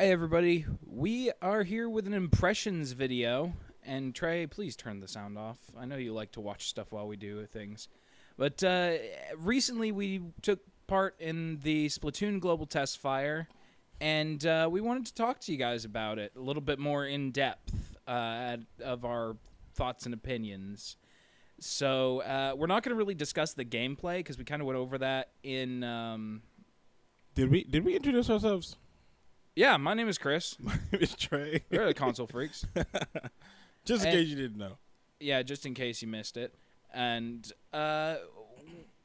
Hey everybody, we are here with an impressions video, and Trey, please turn the sound off. I know you like to watch stuff while we do things. But recently we took part in the Splatoon Global Test Fire, and we wanted to talk to you guys about it a little bit more in depth of our thoughts and opinions. So we're not going to really discuss the gameplay because we kind of went over that in... Did we introduce ourselves? Yeah, my name is Chris. My name is Trey. We're the console freaks. Just in case you didn't know. Yeah, just in case you missed it. And, well,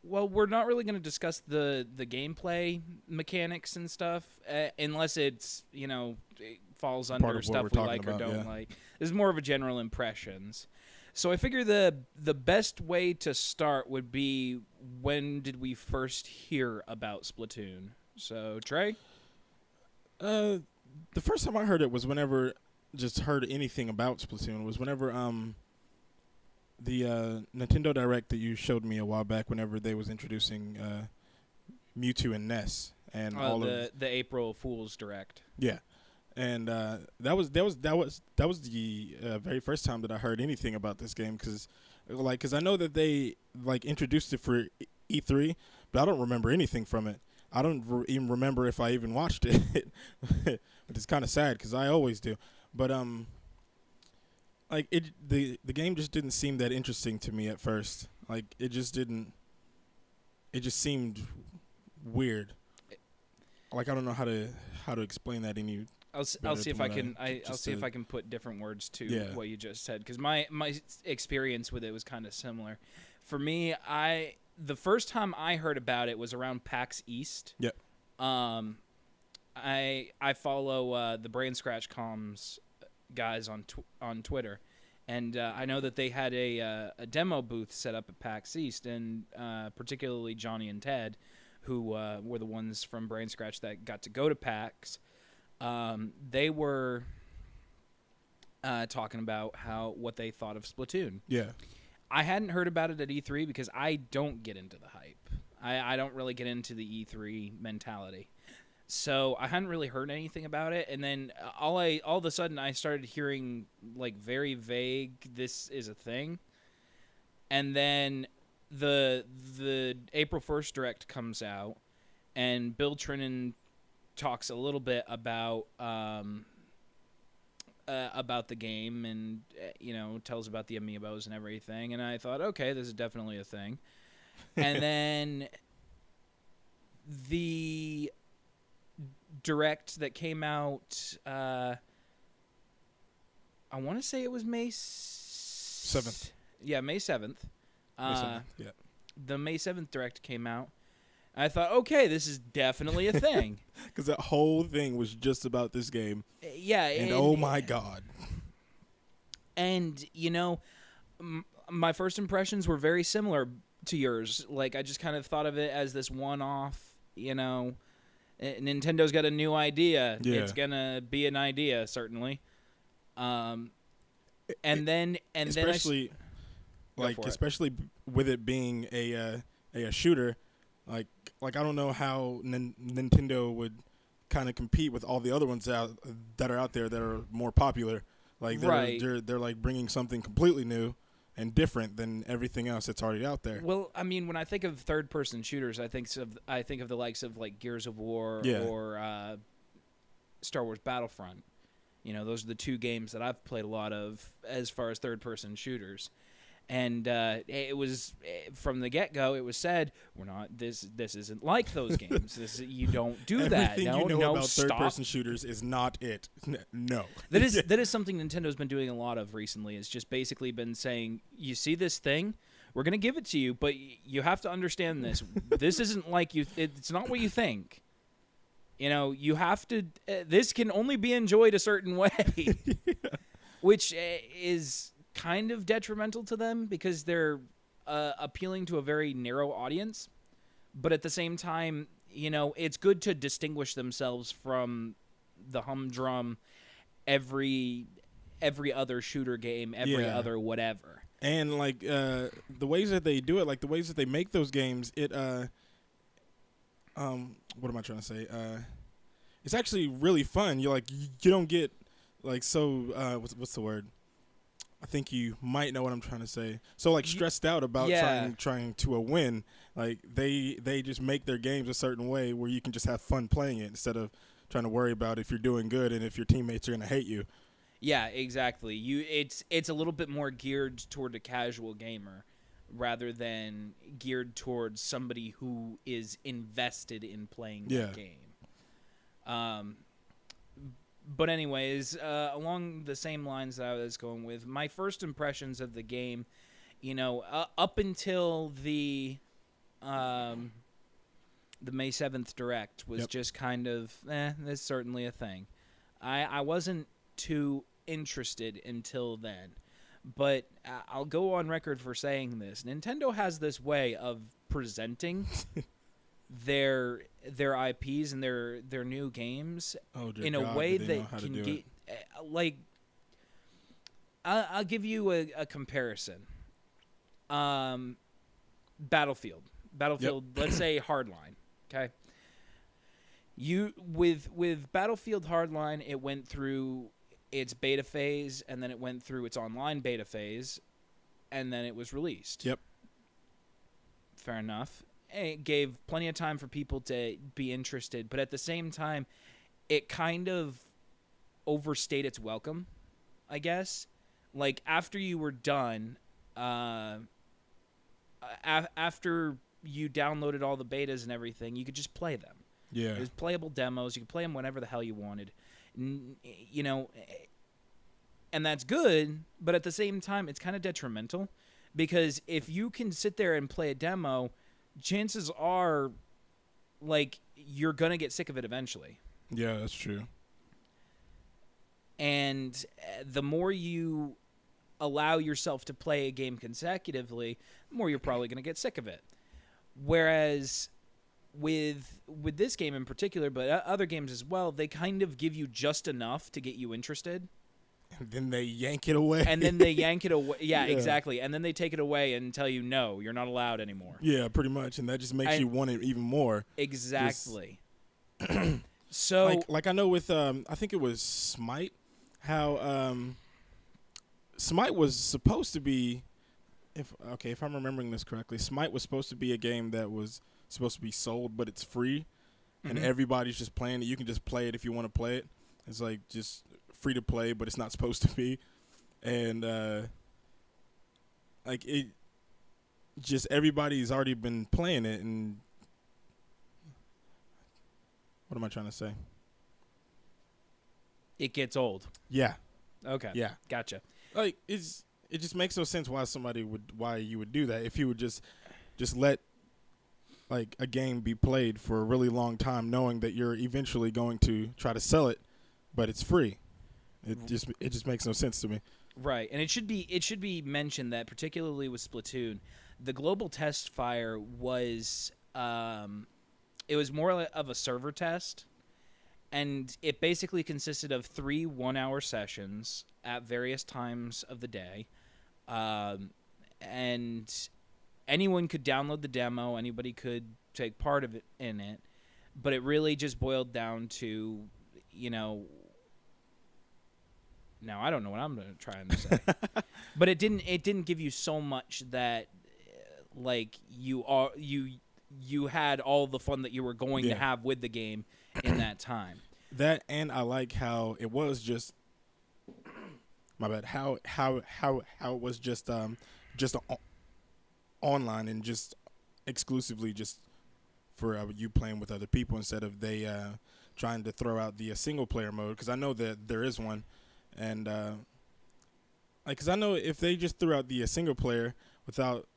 we're not really going to discuss the gameplay mechanics and stuff, unless it's, it falls under stuff we like or don't like. This is more of a general impressions. So I figure the best way to start would be, when did we first hear about Splatoon? So, Trey? The first time I heard it was whenever heard anything about Splatoon was whenever the Nintendo Direct that you showed me a while back, whenever they was introducing Mewtwo and Ness and all of the April Fool's Direct. Yeah. And that was the very first time that I heard anything about this game, because I know that they introduced it for E3, but I don't remember anything from it. I don't even remember if I even watched it, but it's kind of sad because I always do. But the game just didn't seem that interesting to me at first. It just didn't. It just seemed weird. I don't know how to explain that any. I'll see if I can. I'll see if I can put different words to what you just said, because my experience with it was kind of similar. For me, the first time I heard about it was around PAX East. Yep. I follow the Brain Scratch Comms guys on Twitter, and I know that they had a demo booth set up at PAX East, and particularly Johnny and Ted, who were the ones from Brain Scratch that got to go to PAX. They were talking about what they thought of Splatoon. Yeah. I hadn't heard about it at E3 because I don't get into the hype. I don't really get into the E3 mentality. So I hadn't really heard anything about it, and then all of a sudden I started hearing very vague, this is a thing. And then the April 1st Direct comes out, and Bill Trinan talks a little bit about the game, and tells about the amiibos and everything, and I thought, okay, this is definitely a thing. And then the Direct that came out, I want to say it was May 7th. Yeah, May 7th. May 7th. Yeah. The May 7th Direct came out. I thought, okay, this is definitely a thing. Because that whole thing was just about this game. Yeah. And oh my God. And, my first impressions were very similar to yours. I just kind of thought of it as this one-off, Nintendo's got a new idea. Yeah. It's going to be an idea, certainly. Especially with it being a shooter, I don't know how Nintendo would kind of compete with all the other ones that are out there that are more popular. They're bringing something completely new and different than everything else that's already out there. Well, I mean, when I think of third-person shooters, I think of the likes of Gears of War or Star Wars Battlefront. Those are the two games that I've played a lot of as far as third-person shooters. And it was from the get-go. It was said, "We're not. This isn't like those games. You don't do that. Everything you know about third-person shooters is not it. No." That is something Nintendo's been doing a lot of recently. It's just basically been saying, "You see this thing? We're gonna give it to you, but you have to understand this. This isn't like you. It's not what you think. You have to. This can only be enjoyed a certain way, which is." Kind of detrimental to them because they're appealing to a very narrow audience, but at the same time, it's good to distinguish themselves from the humdrum every other shooter game, every other whatever. And the ways that they do it, the ways that they make those games, it what am I trying to say? it's actually really fun. You like you don't get like so what's the word? I think you might know what I'm trying to say. So like stressed out about Yeah. trying to win. Like they just make their games a certain way where you can just have fun playing it instead of trying to worry about if you're doing good and if your teammates are gonna hate you. Yeah, exactly. It's a little bit more geared toward a casual gamer rather than geared towards somebody who is invested in playing the Yeah. game. But anyways, along the same lines that I was going with, my first impressions of the game, up until the May 7th Direct was just kind of, that's certainly a thing. I wasn't too interested until then. But I'll go on record for saying this. Nintendo has this way of presenting their IPs and their new games in a way that can get like I'll give you a comparison. Battlefield, let's say Hardline, okay? You with Battlefield Hardline, it went through its beta phase, and then it went through its online beta phase, and then it was released. Yep. Fair enough. It gave plenty of time for people to be interested, but at the same time, it kind of overstayed its welcome, I guess. Like, after you were done, after you downloaded all the betas and everything, you could just play them. Yeah. There's playable demos. You could play them whenever the hell you wanted. And that's good, but at the same time, it's kind of detrimental because if you can sit there and play a demo, chances are, like, you're going to get sick of it eventually. Yeah, that's true. And the more you allow yourself to play a game consecutively, the more you're probably going to get sick of it. Whereas with this game in particular, but other games as well, they kind of give you just enough to get you interested. And then they yank it away. And then they yank it away. Yeah, exactly. And then they take it away and tell you, no, you're not allowed anymore. Yeah, pretty much. And that just makes you want it even more. Exactly. So, like I know with, I think it was Smite, how Smite was supposed to be, if I'm remembering this correctly, Smite was supposed to be a game that was supposed to be sold, but it's free. And everybody's just playing it. You can just play it if you want to play it. It's like just free to play, but it's not supposed to be. And like it just everybody's already been playing it, and what am I trying to say? it gets old. Yeah. Okay. Yeah. Gotcha. Like it just makes no sense why you would do that if you would just let like a game be played for a really long time knowing that you're eventually going to try to sell it, but it's free. It just makes no sense to me. Right, and it should be mentioned that particularly with Splatoon, the global test fire was it was more of a server test, and it basically consisted of 3 1-hour sessions at various times of the day, and anyone could download the demo, anybody could take part of it in it, but it really just boiled down to, now I don't know what I'm trying to say, but it didn't give you so much that like you had all the fun that you were going to have with the game in that time. That, and I like how it was just my bad. How it was just online and just exclusively just for you playing with other people instead of they trying to throw out the single player mode, because I know that there is one. And because I know if they just threw out the single player without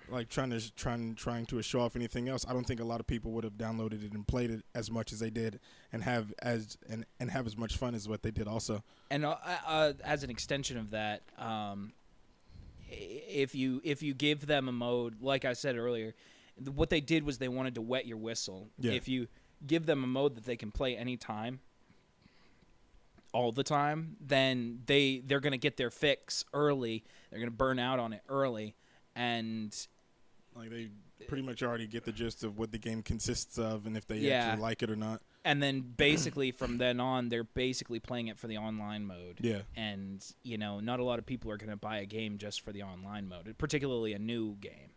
like trying to show off anything else, I don't think a lot of people would have downloaded it and played it as much as they did and have as much fun as what they did also. And as an extension of that, if you give them a mode, like I said earlier, what they did was they wanted to wet your whistle. Yeah. If you give them a mode that they can play anytime, all the time, then they're going to get their fix early. They're going to burn out on it early, and like they pretty much already get the gist of what the game consists of and if they actually like it or not. And then basically from then on, they're basically playing it for the online mode. Yeah. And, you know, not a lot of people are going to buy a game just for the online mode, particularly a new game.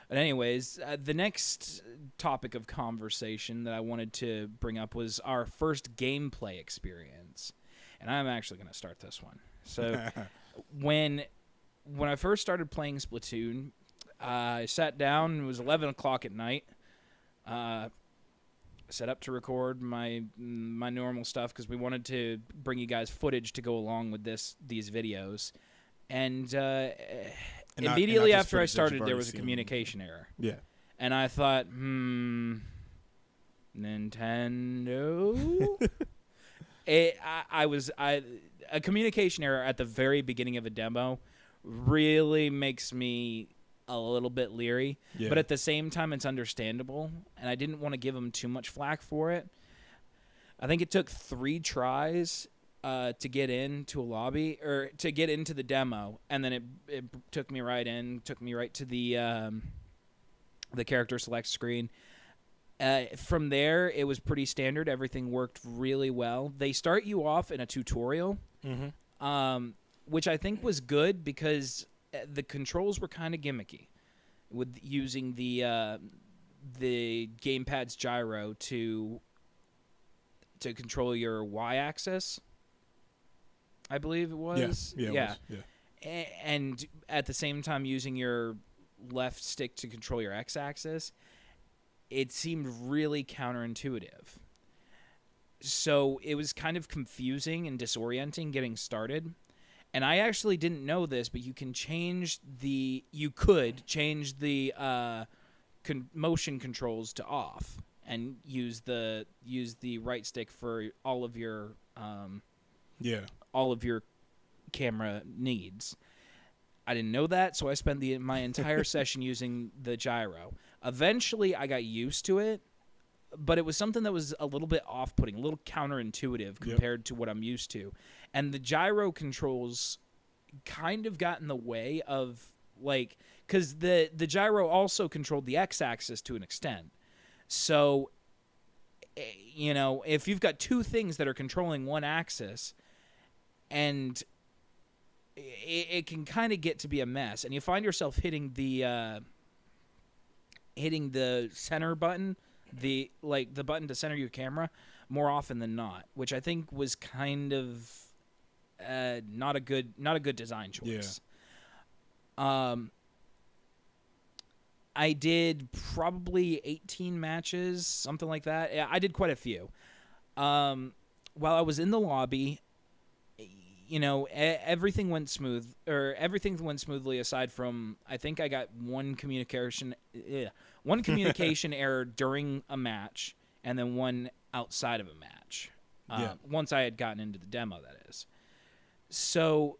But anyways, the next topic of conversation that I wanted to bring up was our first gameplay experience. And I'm actually going to start this one. So when I first started playing Splatoon, I sat down. It was 11 o'clock at night. Set up to record my normal stuff because we wanted to bring you guys footage to go along with these videos. And immediately after I started, there was a communication error. Yeah. And I thought, Nintendo? A communication error at the very beginning of a demo really makes me a little bit leery. Yeah. But at the same time, it's understandable, and I didn't want to give them too much flack for it. I think it took 3 tries to get into a lobby, or to get into the demo, and then it took me right to the character select screen. From there, it was pretty standard. Everything worked really well. They start you off in a tutorial, which I think was good because the controls were kind of gimmicky with using the gamepad's gyro to control your Y-axis, I believe it was. Yeah. And at the same time using your left stick to control your X-axis. It seemed really counterintuitive. So it was kind of confusing and disorienting getting started. And I actually didn't know this, but you could change the motion controls to off and use the right stick for all of your camera needs. I didn't know that, so I spent my entire session using the gyro. Eventually, I got used to it, but it was something that was a little bit off-putting, a little counterintuitive compared to what I'm used to. And the gyro controls kind of got in the way of, like, because the gyro also controlled the X-axis to an extent. So, you know, if you've got 2 things that are controlling one axis, and it can kind of get to be a mess, and you find yourself hitting the center button, the button to center your camera, more often than not, which I think was kind of not a good design choice. Yeah. I did probably 18 matches, something like that. Yeah, I did quite a few. While I was in the lobby, you know, everything went smoothly aside from, I think I got one communication error during a match, and then one outside of a match. Once I had gotten into the demo, that is. So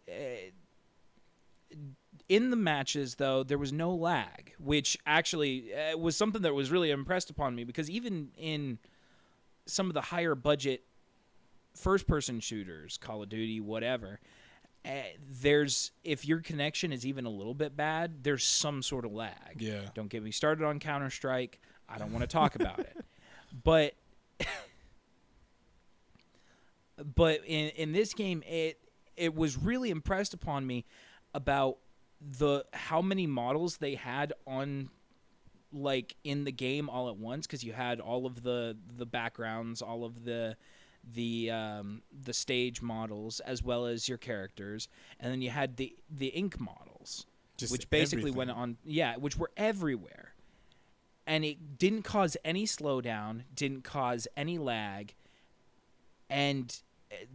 in the matches, though, there was no lag, which actually was something that was really impressed upon me, because even in some of the higher budget first-person shooters, Call of Duty, whatever, if your connection is even a little bit bad, there's some sort of lag. Yeah. Don't get me started on Counter-Strike. I don't want to talk about it. But in this game, it was really impressed upon me about how many models they had on, like, in the game all at once, because you had all of the backgrounds, all of the stage models, as well as your characters, and then you had the ink models, which basically went on, which were everywhere, and it didn't cause any slowdown, didn't cause any lag, and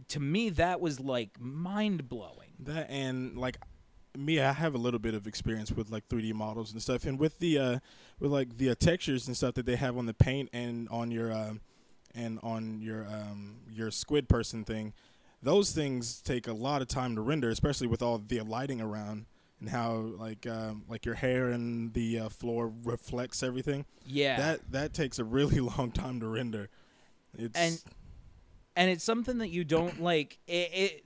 to me that was like mind blowing. That, and like me, I have a little bit of experience with like 3D models and stuff, and with the textures and stuff that they have on the paint and on your squid person thing. Those things take a lot of time to render, especially with all the lighting around and how like your hair and the floor reflects everything. Yeah, that takes a really long time to render. And it's something that you don't like.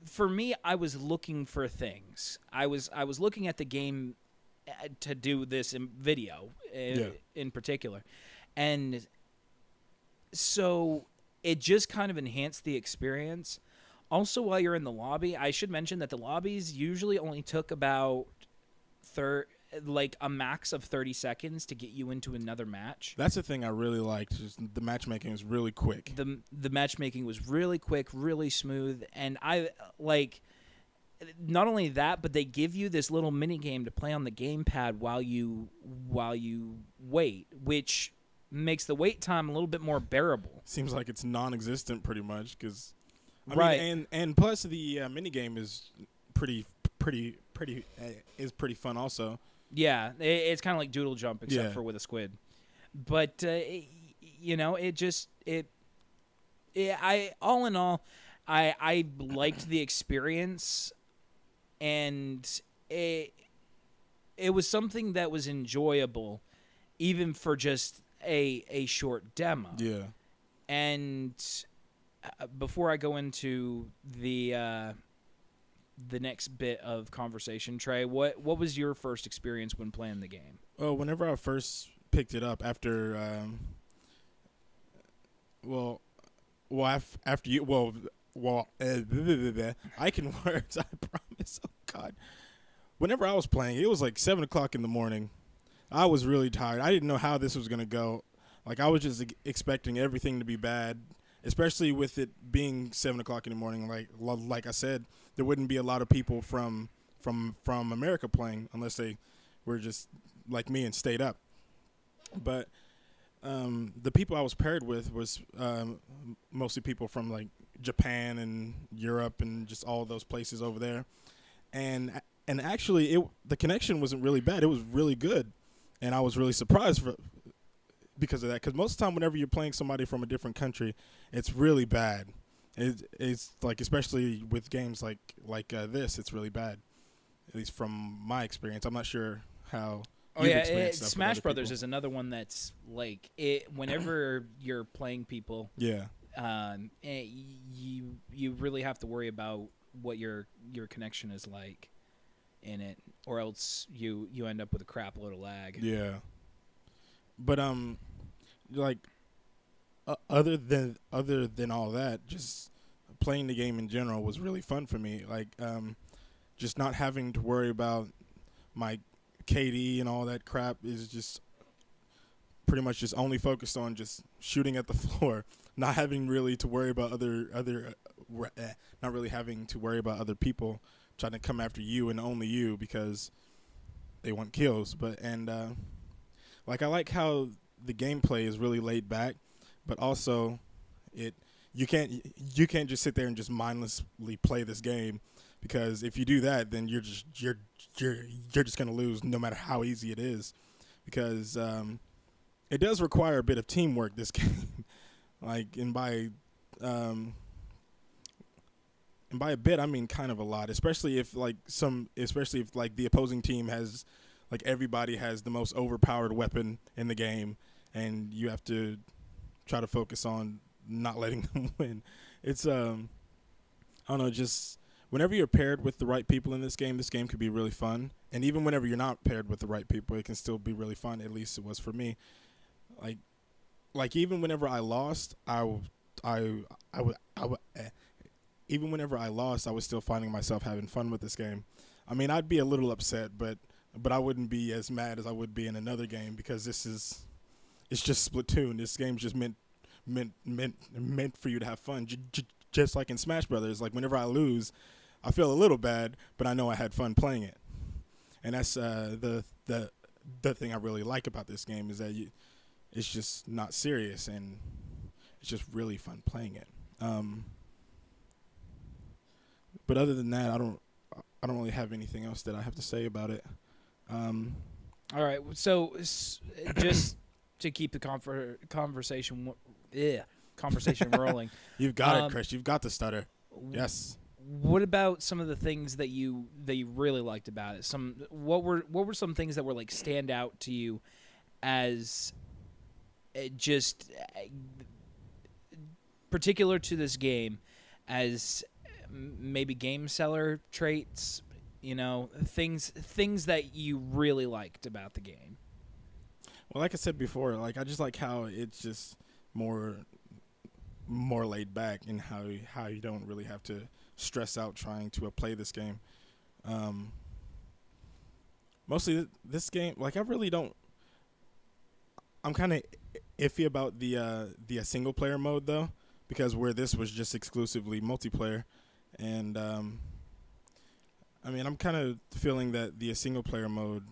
For me, I was looking for things. I was looking at the game to do this video in particular, and so it just kind of enhanced the experience. Also, while you're in the lobby, I should mention that the lobbies usually only took about like a max of 30 seconds to get you into another match. That's the thing I really liked. Just the matchmaking was really quick. The matchmaking was really quick, really smooth, and I like. Not only that, but they give you this little mini game to play on the gamepad while you wait, which makes the wait time a little bit more bearable. Seems like it's non-existent pretty much because, Right. and plus the mini game is pretty fun also. Yeah, it's kind of like Doodle Jump except Yeah. for with a squid. But I all in all, I liked the experience, and it was something that was enjoyable, even for just a short demo. Yeah. And before I go into the next bit of conversation, Trey, what was your first experience when playing the game? Well, whenever I first picked it up after, after you, I can words, I promise. Oh God. Whenever I was playing, it was like 7 o'clock in the morning. I was really tired. I didn't know how this was gonna go. Like I was just expecting everything to be bad, especially with it being 7 o'clock in the morning. Like I said, there wouldn't be a lot of people from America playing unless they were just like me and stayed up. But the people I was paired with was mostly people from like Japan and Europe and just all those places over there. And actually, the connection wasn't really bad. It was really good, and I was really surprised because of that. Because most of the time, whenever you're playing somebody from a different country, it's really bad. It's like, especially with games like this, it's really bad. At least from my experience, I'm not sure how. Oh yeah, Smash Brothers is another one that's like it. Whenever you're playing people, yeah, you really have to worry about what your connection is like in it, or else you end up with a crap load of lag. Yeah, but like other than all that, just playing the game in general was really fun for me. Like just not having to worry about my KD and all that crap is just pretty much just only focused on just shooting at the floor, not having really to worry about not really having to worry about other people trying to come after you and only you because they want kills. But like I like how the gameplay is really laid back, but also you can't just sit there and just mindlessly play this game, because if you do that, then you're just gonna lose no matter how easy it is, because it does require a bit of teamwork, this game. Like, and by a bit I mean kind of a lot, especially if the opposing team has, like, everybody has the most overpowered weapon in the game, and you have to try to focus on not letting them win. It's I don't know, just whenever you're paired with the right people in this game could be really fun. And even whenever you're not paired with the right people, it can still be really fun. At least it was for me. Like even whenever I lost, even whenever I lost, I was still finding myself having fun with this game. I mean, I'd be a little upset, but I wouldn't be as mad as I would be in another game, because it's just Splatoon. This game's just meant for you to have fun. Just like in Smash Brothers, like whenever I lose, I feel a little bad, but I know I had fun playing it. And that's the thing I really like about this game, is that it's just not serious, and it's just really fun playing it. But other than that, I don't really have anything else that I have to say about it. All right, so just to keep the conversation rolling. You've got it, Chris. You've got the stutter. Yes. What about some of the things that you really liked about it? What were some things that were like stand out to you as just particular to this game, as maybe game seller traits, things that you really liked about the game? Well, like I said before, like I just like how it's just more more laid back in how you don't really have to stress out trying to play this game. Mostly this game, like I really don't. I'm kind of iffy about the single player mode though, because where this was just exclusively multiplayer, and I mean I'm kind of feeling that the single player mode,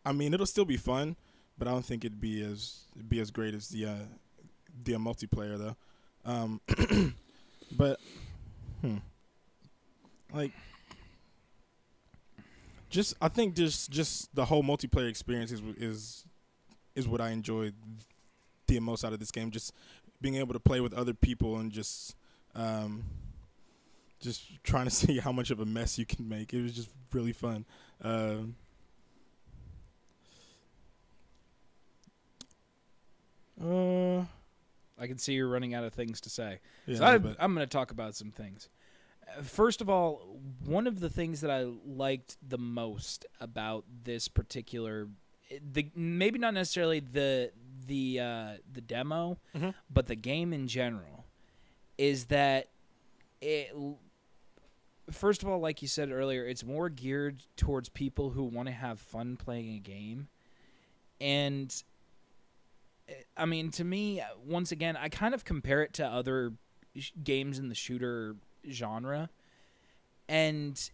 I mean it'll still be fun, but I don't think it'd be as great as the multiplayer though. But like. I think just the whole multiplayer experience is what I enjoyed the most out of this game. Just being able to play with other people and just trying to see how much of a mess you can make. It was just really fun. I can see you're running out of things to say. Yeah, So I'm going to talk about some things. First of all, one of the things that I liked the most about this particular, maybe not necessarily the demo, but the game in general, is that first of all, like you said earlier, it's more geared towards people who want to have fun playing a game, and I mean, to me, once again, I kind of compare it to other games in the shooter genre, and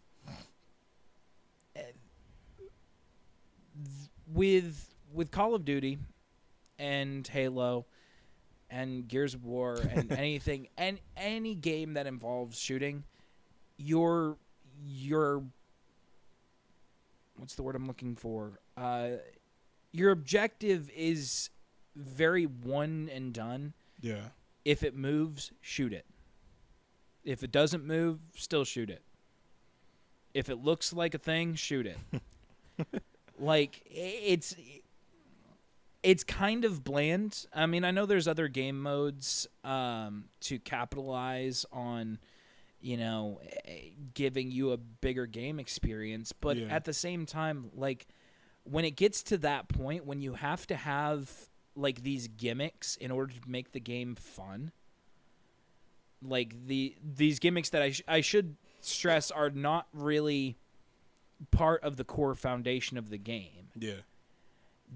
with Call of Duty and Halo and Gears of War and anything and any game that involves shooting, your what's the word I'm looking for? Your objective is very one and done. Yeah. If it moves, shoot it. If it doesn't move, still shoot it. If it looks like a thing, shoot it. Like, it's kind of bland. I mean, I know there's other game modes to capitalize on, giving you a bigger game experience. But at the same time, like, when it gets to that point, when you have to have, like, these gimmicks in order to make the game fun, like these gimmicks that I should stress are not really part of the core foundation of the game. Yeah.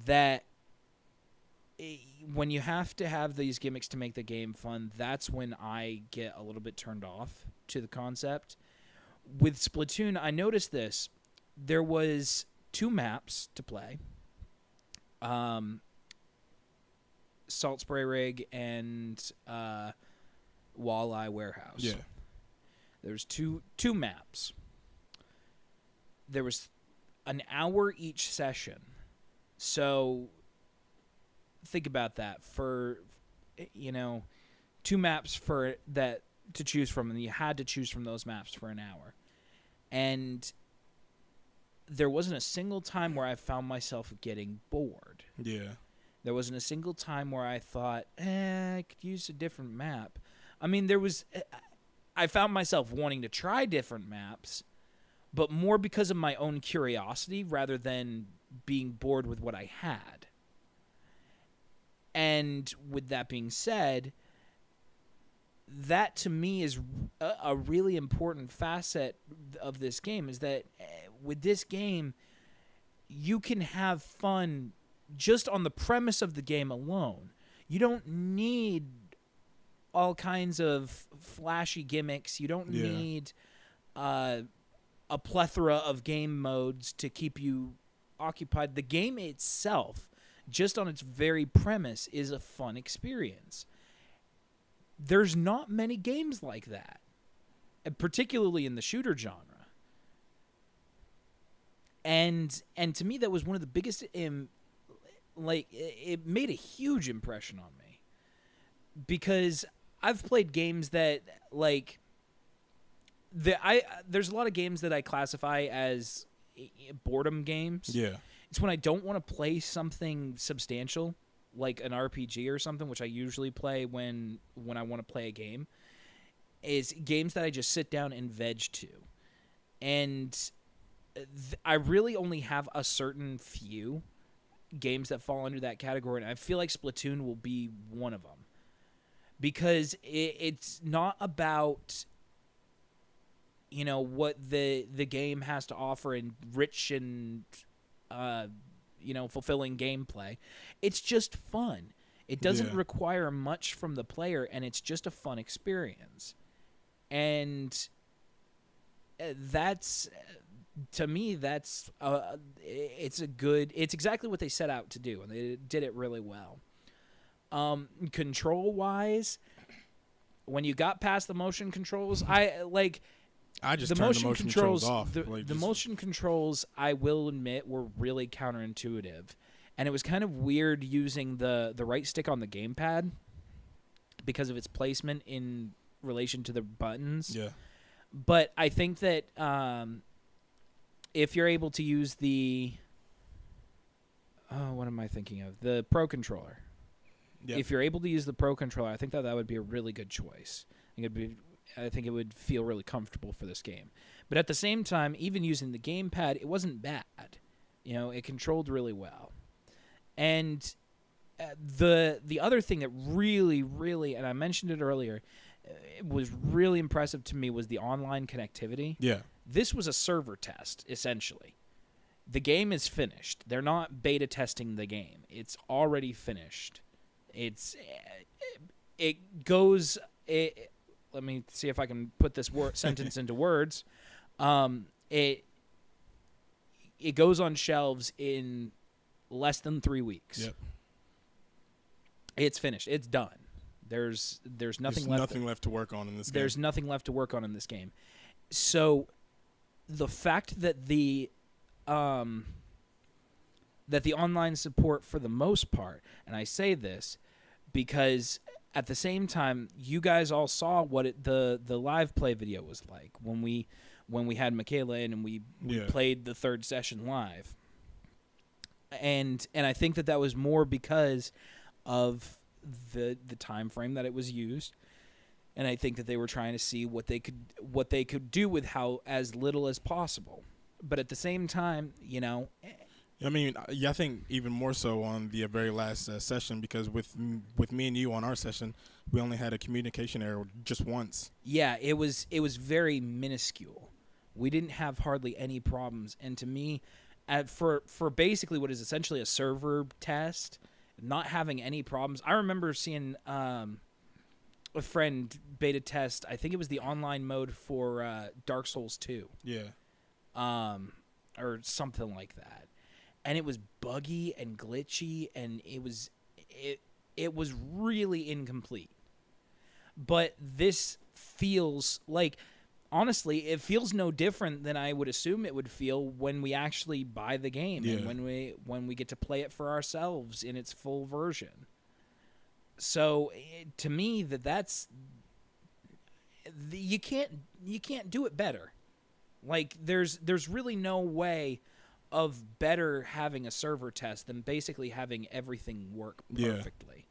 That when you have to have these gimmicks to make the game fun, that's when I get a little bit turned off to the concept. With Splatoon, I noticed this. There was 2 maps to play. Salt Spray Rig and Walleye Warehouse. Yeah. There's two maps. There was an hour each session. So think about that. For 2 maps for that to choose from, and you had to choose from those maps for an hour. And there wasn't a single time where I found myself getting bored. Yeah. There wasn't a single time where I thought, I could use a different map. I mean, I found myself wanting to try different maps, but more because of my own curiosity rather than being bored with what I had. And with that being said, that to me is a really important facet of this game, is that with this game, you can have fun just on the premise of the game alone. You don't need all kinds of flashy gimmicks. You don't need a plethora of game modes to keep you occupied. The game itself, just on its very premise, is a fun experience. There's not many games like that, particularly in the shooter genre. And to me, that was one of the biggest it made a huge impression on me, because I've played games that there's a lot of games that I classify as boredom games. Yeah. It's when I don't want to play something substantial, like an RPG or something, which I usually play when I want to play a game, is games that I just sit down and veg to. And I really only have a certain few games that fall under that category, and I feel like Splatoon will be one of them. because it's not about what the game has to offer in rich and fulfilling gameplay. It's just fun. It doesn't require much from the player, and it's just a fun experience. And that's, to me, it's exactly what they set out to do, and they did it really well. Control-wise, when you got past the motion controls, I just turned the motion controls off. The motion controls, I will admit, were really counterintuitive. And it was kind of weird using the right stick on the gamepad because of its placement in relation to the buttons. Yeah. But I think that if you're able to use what am I thinking of? The Pro Controller. Yep. If you're able to use the Pro Controller, I think that would be a really good choice. I think it would feel really comfortable for this game. But at the same time, even using the gamepad, it wasn't bad. It controlled really well. And the other thing that really, really, and I mentioned it earlier, it was really impressive to me was the online connectivity. Yeah. This was a server test, essentially. The game is finished. They're not beta testing the game. It's already finished. Let me see if I can put this sentence into words. It goes on shelves in less than 3 weeks. Yep. It's finished. It's done. There's nothing left to work on in this game. There's nothing left to work on in this game. So the fact that the online support for the most part, and I say this because at the same time, you guys all saw what the live play video was like when we had Michaela in and we played the third session live. And I think that was more because of the time frame that it was used, and I think that they were trying to see what they could do with as little as possible. But at the same time, I mean, I think even more so on the very last session, because with me and you on our session, we only had a communication error just once. Yeah, it was very minuscule. We didn't have hardly any problems, and to me, for basically what is essentially a server test, not having any problems. I remember seeing a friend beta test. I think it was the online mode for Dark Souls 2. Yeah. Or something like that. And it was buggy and glitchy, and it was really incomplete. But this feels like, honestly, it feels no different than I would assume it would feel when we actually buy the game and when we get to play it for ourselves in its full version. So to me, you can't do it better. Like there's really no way of better having a server test than basically having everything work perfectly.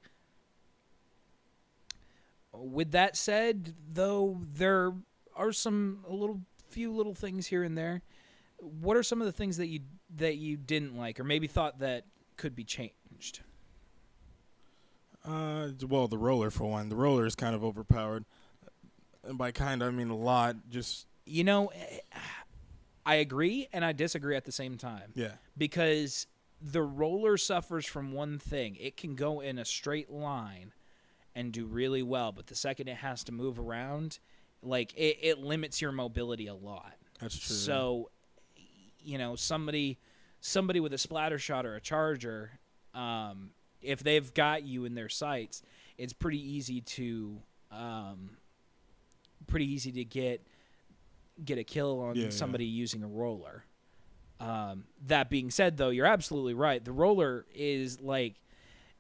With that said, though, there are few little things here and there. What are some of the things that you didn't like, or maybe thought that could be changed? Well, the roller for one. The roller is kind of overpowered, and by kind I mean a lot. Just I agree and I disagree at the same time. Yeah. Because the roller suffers from one thing. It can go in a straight line and do really well, but the second it has to move around, like it limits your mobility a lot. That's true. So, somebody with a splatter shot or a charger, if they've got you in their sights, it's pretty easy to get a kill on somebody using a roller. That being said, though, you're absolutely right. The roller is like,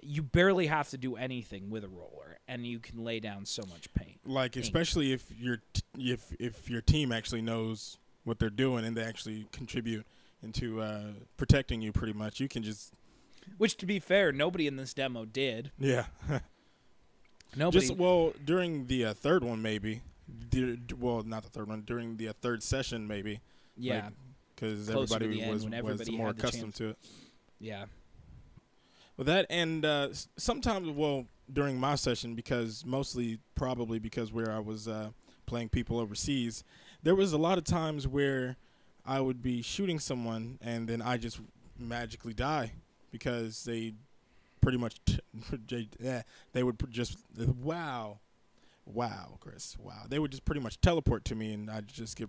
you barely have to do anything with a roller, and you can lay down so much paint. Like, especially if your team actually knows what they're doing and they actually contribute into protecting you. Pretty much, you can just. Which, to be fair, nobody in this demo did. Yeah. Nobody. During the third one, maybe. Not the third one. During the third session, maybe. Yeah. Because everybody was more accustomed to it. Yeah. Well, that and sometimes, during my session, because probably because where I was playing people overseas, there was a lot of times where I would be shooting someone and then I just magically die because they pretty much they would just wow, Chris, wow, they would just pretty much teleport to me and I just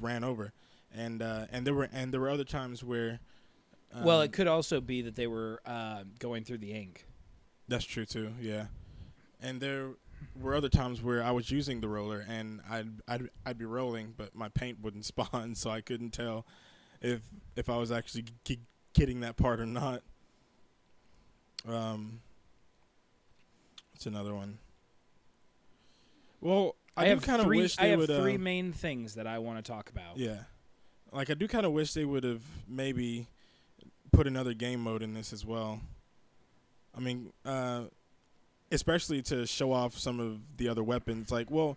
ran over, and there were other times where well, it could also be that they were going through the ink. That's true too, yeah. And there were other times where I was using the roller and I'd be rolling, but my paint wouldn't spawn, so I couldn't tell if I was actually getting that part or not. What's another one? Well, I do kind of wish they would. I have three main things that I want to talk about. Yeah, like I do kind of wish they would have maybe put another game mode in this as well. I mean, especially to show off some of the other weapons. Like with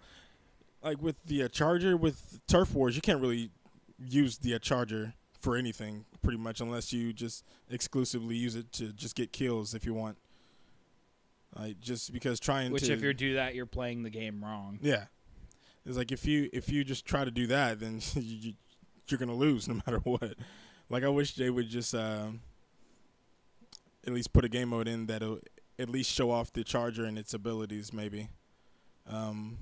the charger with Turf Wars, you can't really use the charger for anything pretty much unless you just exclusively use it to just get kills if you want. Like just because Which if you do that, you're playing the game wrong. Yeah, it's like if you just try to do that, then you're gonna lose no matter what. Like I wish they would just at least put a game mode in that'll at least show off the charger and its abilities, maybe. Well,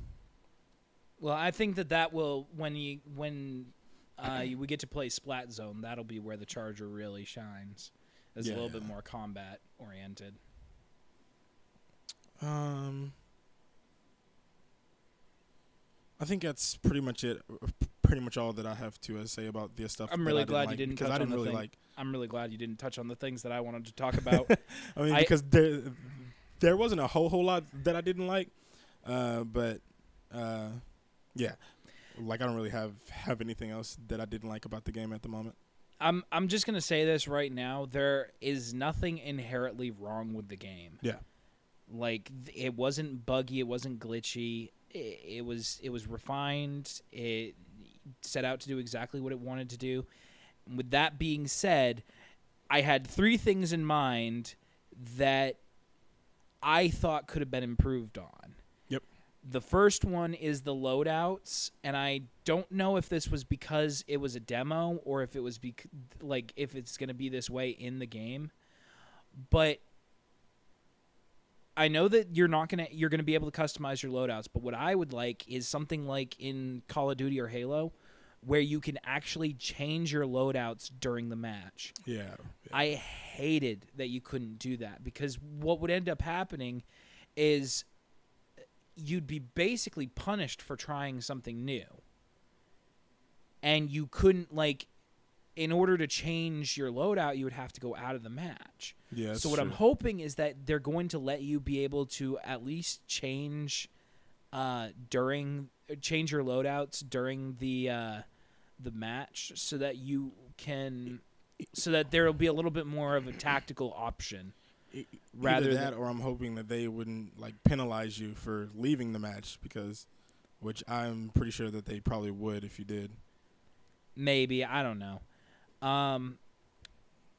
I think that will when we get to play Splat Zone, that'll be where the charger really shines. It's a little bit more combat oriented. I think that's pretty much it. Pretty much all that I have to say about this stuff. I'm really glad you didn't touch on the thing. I'm really glad you didn't touch on the things that I wanted to talk about. I mean, because there wasn't a whole lot that I didn't like, but yeah, like I don't really have anything else that I didn't like about the game at the moment. I'm just gonna say this right now. There is nothing inherently wrong with the game. Yeah. Like it wasn't buggy, it wasn't glitchy. It was refined. It set out to do exactly what it wanted to do. With that being said, I had three things in mind that I thought could have been improved on. Yep. The first one is the loadouts, and I don't know if this was because it was a demo or if it was if it's going to be this way in the game, but I know that you're going to be able to customize your loadouts, but what I would like is something like in Call of Duty or Halo where you can actually change your loadouts during the match. Yeah. I hated that you couldn't do that because what would end up happening is you'd be basically punished for trying something new. And you couldn't, in order to change your loadout, you would have to go out of the match. Yeah, so what true. I'm hoping is that they're going to let you be able to at least change your loadouts during the match, so that there will be a little bit more of a tactical option. Rather that, or I'm hoping that they wouldn't penalize you for leaving the match, which I'm pretty sure that they probably would if you did. Maybe, I don't know.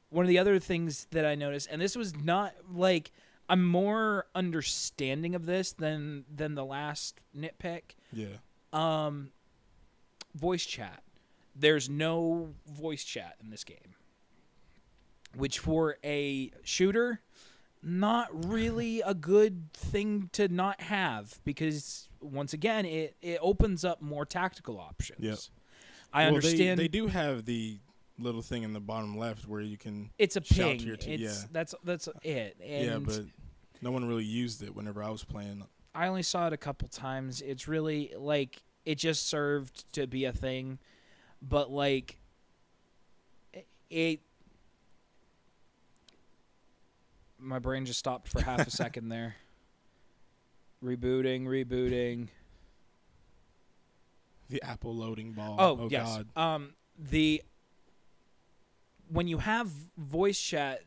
One of the other things that I noticed, and this was not I'm more understanding of this than the last nitpick. Yeah. Voice chat. There's no voice chat in this game, which for a shooter, not really a good thing to not have, because once again, it opens up more tactical options. Yep. I understand they do have the little thing in the bottom left where you can. It's a shout ping. To your That's it. And yeah, but no one really used it whenever I was playing. I only saw it a couple times. It's really it just served to be a thing, but it. My brain just stopped for half a second there. Rebooting. The Apple loading ball. Oh yes. God. When you have voice chat,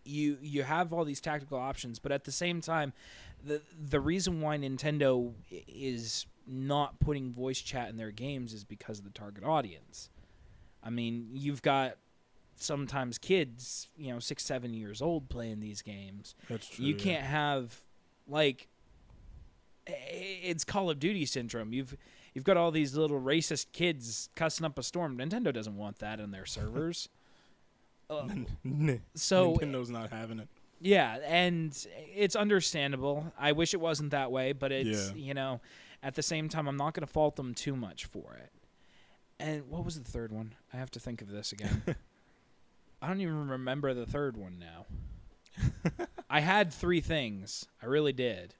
you have all these tactical options, but at the same time, the reason why Nintendo is not putting voice chat in their games is because of the target audience. I mean, you've got sometimes kids, 6, 7 years old playing these games. That's true. You can't have Like, it's Call of Duty syndrome. You've got all these little racist kids cussing up a storm. Nintendo doesn't want that in their servers. So Nintendo's not having it. Yeah, and it's understandable. I wish it wasn't that way, but it's, at the same time, I'm not going to fault them too much for it. And what was the third one? I have to think of this again. I don't even remember the third one now. I had 3 things. I really did.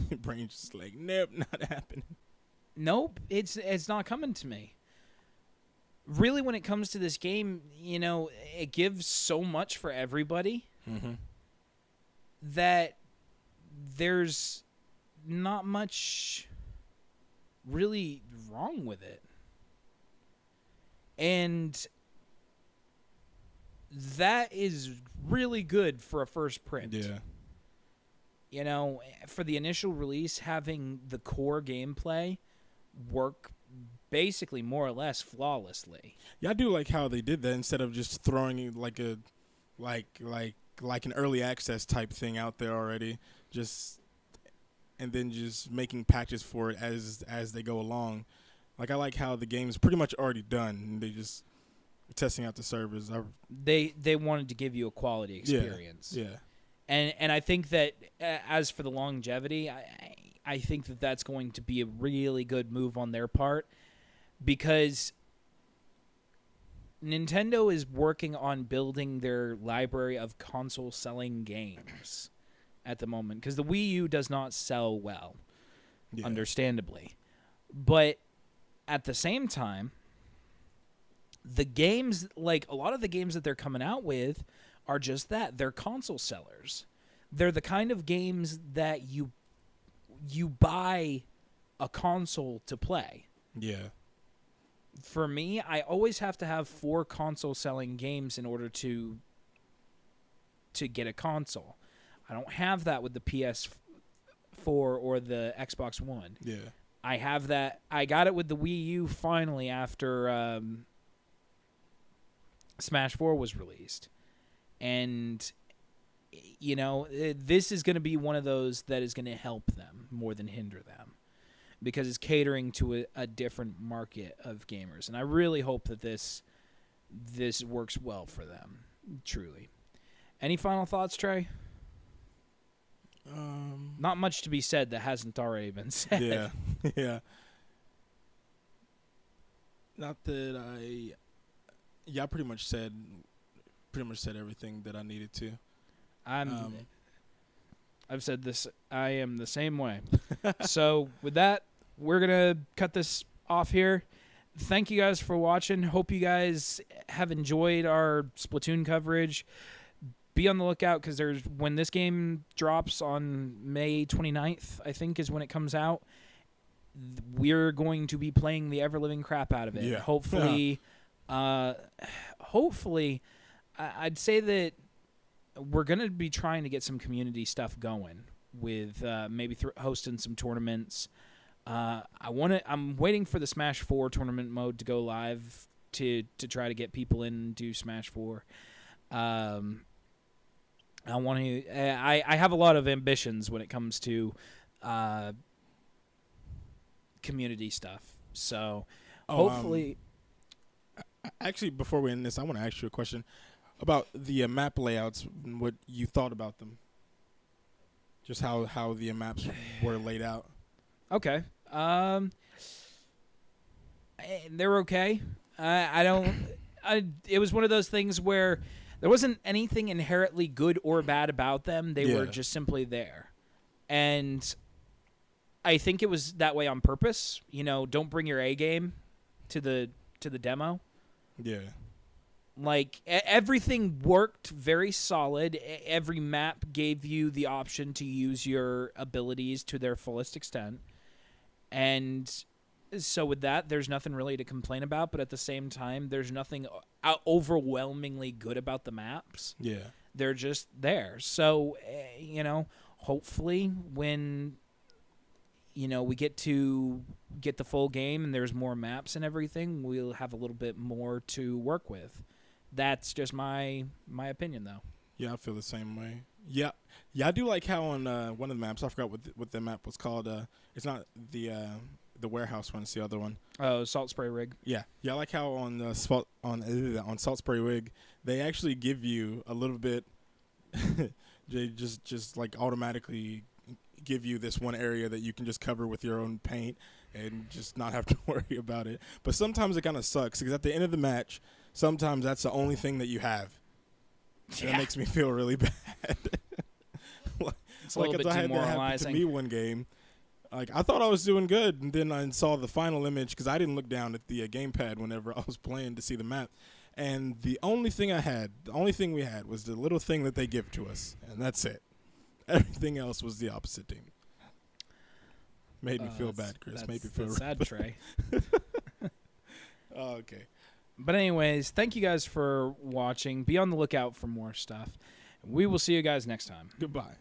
Your brain's just like, nope, not happening. Nope, it's not coming to me. Really, when it comes to this game, it gives so much for everybody that there's not much really wrong with it. And that is really good for a first print. Yeah. For the initial release, having the core gameplay work basically more or less flawlessly. Yeah, I do like how they did that instead of just throwing like a like an early access type thing out there already, and then just making patches for it as they go along. Like, I like how the game's pretty much already done and they just testing out the servers. They wanted to give you a quality experience. Yeah. And I think that as for the longevity, I think that that's going to be a really good move on their part, because Nintendo is working on building their library of console-selling games at the moment, because the Wii U does not sell well, understandably. But at the same time, the games, like a lot of the games that they're coming out with, are just that. They're console sellers. They're the kind of games that you buy a console to play. Yeah. For me, I always have to have 4 console-selling games in order to get a console. I don't have that with the PS4 or the Xbox One. Yeah. I have that. I got it with the Wii U finally after Smash 4 was released. And, this is going to be one of those that is going to help them more than hinder them, because it's catering to a different market of gamers. And I really hope that this works well for them, truly. Any final thoughts, Trey? Not much to be said that hasn't already been said. Yeah. Yeah. Not that I pretty much said everything that I needed to. I've said this. I am the same way. So with that, we're going to cut this off here. Thank you guys for watching. Hope you guys have enjoyed our Splatoon coverage. Be on the lookout, because when this game drops on May 29th, I think is when it comes out, we're going to be playing the ever-living crap out of it. Yeah. Hopefully, I'd say that we're going to be trying to get some community stuff going with maybe hosting some tournaments. I'm waiting for the Smash 4 tournament mode to go live to try to get people in and do Smash 4. I have a lot of ambitions when it comes to community stuff. So hopefully, actually, before we end this, I want to ask you a question about the map layouts and what you thought about them. Just how the maps were laid out. Okay. They're okay. It was one of those things where there wasn't anything inherently good or bad about them. They were just simply there. And I think it was that way on purpose. Don't bring your A game to the demo. Yeah. Like, everything worked very solid. Every map gave you the option to use your abilities to their fullest extent. And so with that, there's nothing really to complain about. But at the same time, there's nothing overwhelmingly good about the maps. Yeah. They're just there. So, hopefully when, we get to get the full game and there's more maps and everything, we'll have a little bit more to work with. That's just my opinion, though. Yeah, I feel the same way. Yeah, yeah. I do like how on one of the maps, I forgot what the map was called. It's not the warehouse one. It's the other one. Oh, Salt Spray Rig. Yeah, yeah. I like how on Salt Spray Wig they actually give you a little bit. They just like automatically give you this one area that you can just cover with your own paint and just not have to worry about it. But sometimes it kind of sucks because at the end of the match, sometimes that's the only thing that you have. Yeah. That makes me feel really bad. It's a little bit I had that happen to demoralizing. me one game. Like I thought I was doing good, and then I saw the final image because I didn't look down at the gamepad whenever I was playing to see the map. And the only thing we had was the little thing that they give to us, and that's it. Everything else was the opposite team. Made me feel bad, Chris. Made me feel sad, Trey. Oh, okay. But anyways, thank you guys for watching. Be on the lookout for more stuff. We will see you guys next time. Goodbye.